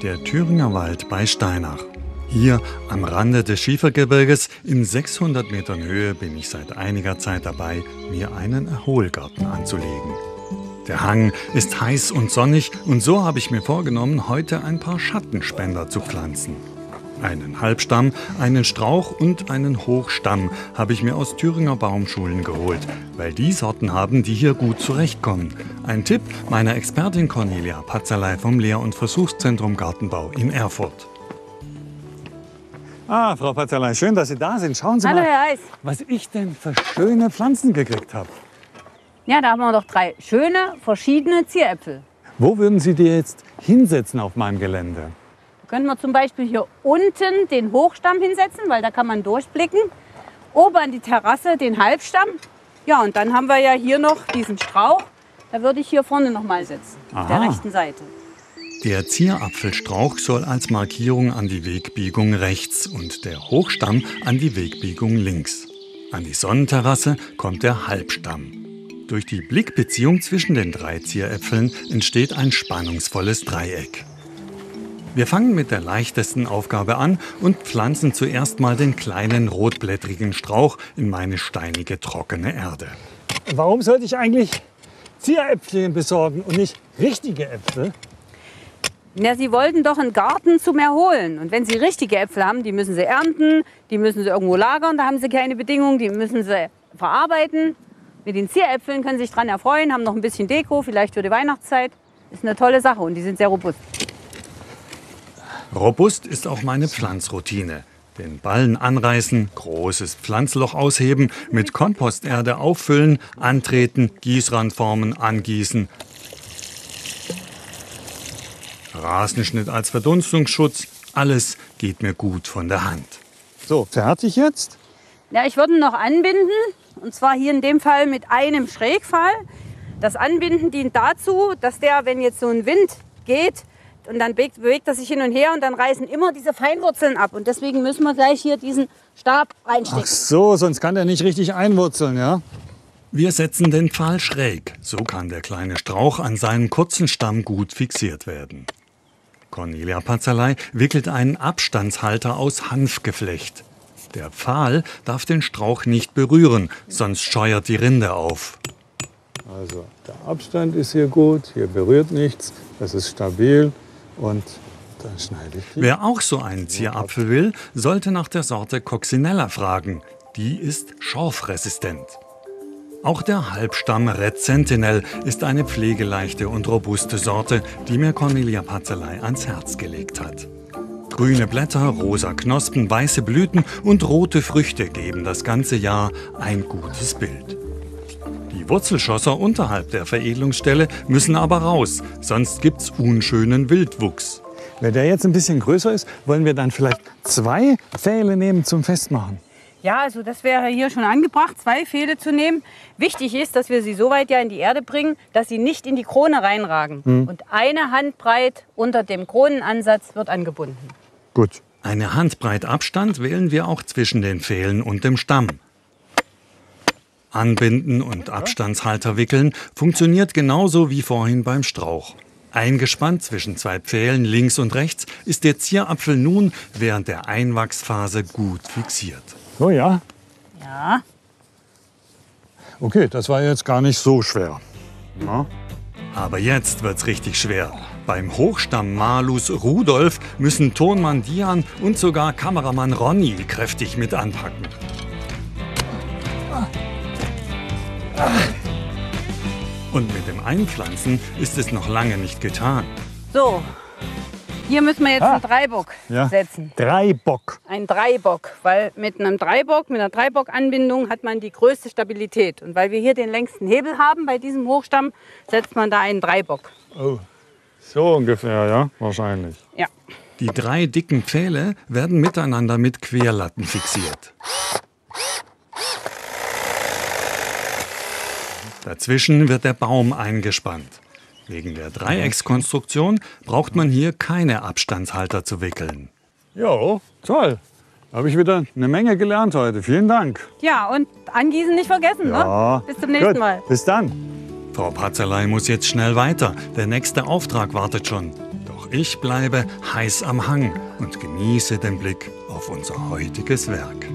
der Thüringer Wald bei Steinach. Hier am Rande des Schiefergebirges in 600 Metern Höhe bin ich seit einiger Zeit dabei, mir einen Erholgarten anzulegen. Der Hang ist heiß und sonnig und so habe ich mir vorgenommen, heute ein paar Schattenspender zu pflanzen. Einen Halbstamm, einen Strauch und einen Hochstamm habe ich mir aus Thüringer Baumschulen geholt, weil die Sorten haben, die hier gut zurechtkommen. Ein Tipp meiner Expertin Cornelia Patzerley vom Lehr- und Versuchszentrum Gartenbau in Erfurt. Ah, Frau Patzerley, schön, dass Sie da sind. Schauen Sie Hallo, mal, Herr Eis. was ich denn für schöne Pflanzen gekriegt habe. Ja, da haben wir doch 3 schöne, verschiedene Zieräpfel. Wo würden Sie die jetzt hinsetzen auf meinem Gelände? Können wir zum Beispiel hier unten den Hochstamm hinsetzen, weil da kann man durchblicken. Oben an die Terrasse den Halbstamm. Ja, und dann haben wir ja hier noch diesen Strauch. Da würde ich hier vorne noch mal setzen, auf der rechten Seite. Der Zierapfelstrauch soll als Markierung an die Wegbiegung rechts und der Hochstamm an die Wegbiegung links. An die Sonnenterrasse kommt der Halbstamm. Durch die Blickbeziehung zwischen den 3 Zieräpfeln entsteht ein spannungsvolles Dreieck. Wir fangen mit der leichtesten Aufgabe an und pflanzen zuerst mal den kleinen rotblättrigen Strauch in meine steinige, trockene Erde. Warum sollte ich eigentlich Zieräpfchen besorgen und nicht richtige Äpfel? Ja, Sie wollten doch einen Garten zum Erholen. Und wenn Sie richtige Äpfel haben, die müssen Sie ernten, die müssen Sie irgendwo lagern, da haben Sie keine Bedingungen, die müssen Sie verarbeiten. Mit den Zieräpfeln können Sie sich dran erfreuen, haben noch ein bisschen Deko, vielleicht für die Weihnachtszeit. Ist eine tolle Sache und die sind sehr robust. Robust ist auch meine Pflanzroutine. Den Ballen anreißen, großes Pflanzloch ausheben, mit Komposterde auffüllen, antreten, Gießrand formen, angießen. Rasenschnitt als Verdunstungsschutz, alles geht mir gut von der Hand. So, fertig jetzt? Ja, ich würde ihn noch anbinden, und zwar hier in dem Fall mit einem Schrägfall. Das Anbinden dient dazu, dass der, wenn jetzt so ein Wind geht, und dann bewegt er sich hin und her und dann reißen immer diese Feinwurzeln ab. Und deswegen müssen wir gleich hier diesen Stab reinstecken. Ach so, sonst kann der nicht richtig einwurzeln, ja? Wir setzen den Pfahl schräg. So kann der kleine Strauch an seinem kurzen Stamm gut fixiert werden. Cornelia Patzerley wickelt einen Abstandshalter aus Hanfgeflecht. Der Pfahl darf den Strauch nicht berühren, sonst scheuert die Rinde auf. Also der Abstand ist hier gut, hier berührt nichts, das ist stabil. Und dann schneide ich die. Wer auch so einen Zierapfel will, sollte nach der Sorte Coccinella fragen. Die ist schorfresistent. Auch der Halbstamm Red Sentinel ist eine pflegeleichte und robuste Sorte, die mir Cornelia Patzerley ans Herz gelegt hat. Grüne Blätter, rosa Knospen, weiße Blüten und rote Früchte geben das ganze Jahr ein gutes Bild. Die Wurzelschosser unterhalb der Veredelungsstelle müssen aber raus, sonst gibt's unschönen Wildwuchs. Wenn der jetzt ein bisschen größer ist, wollen wir dann vielleicht 2 Pfähle nehmen zum Festmachen. Ja, also das wäre hier schon angebracht, 2 Pfähle zu nehmen. Wichtig ist, dass wir sie so weit ja in die Erde bringen, dass sie nicht in die Krone reinragen. Und eine Handbreit unter dem Kronenansatz wird angebunden. Gut. Eine Handbreit Abstand wählen wir auch zwischen den Pfählen und dem Stamm. Anbinden und Abstandshalter wickeln funktioniert genauso wie vorhin beim Strauch. Eingespannt zwischen 2 Pfählen links und rechts ist der Zierapfel nun während der Einwachsphase gut fixiert. So, ja? Ja. Okay, das war jetzt gar nicht so schwer. Ja. Aber jetzt wird's richtig schwer. Beim Hochstamm Malus Rudolf müssen Tonmann Dian und sogar Kameramann Ronny kräftig mit anpacken. Und mit dem Einpflanzen ist es noch lange nicht getan. So, hier müssen wir jetzt einen Dreibock Ja. setzen. Dreibock. Ein Dreibock, weil mit einem Dreibock, mit einer Dreibockanbindung hat man die größte Stabilität. Und weil wir hier den längsten Hebel haben bei diesem Hochstamm, setzt man da einen Dreibock. Oh, so ungefähr, ja, wahrscheinlich. Ja. Die 3 dicken Pfähle werden miteinander mit Querlatten fixiert. Dazwischen wird der Baum eingespannt. Wegen der Dreieckskonstruktion braucht man hier keine Abstandshalter zu wickeln. Jo, toll. Habe ich wieder eine Menge gelernt heute. Vielen Dank. Ja, und angießen nicht vergessen, Ja. ne? Bis zum nächsten Gut, Mal. bis dann. Frau Patzerley muss jetzt schnell weiter. Der nächste Auftrag wartet schon. Doch Ich bleibe heiß am Hang und genieße den Blick auf unser heutiges Werk.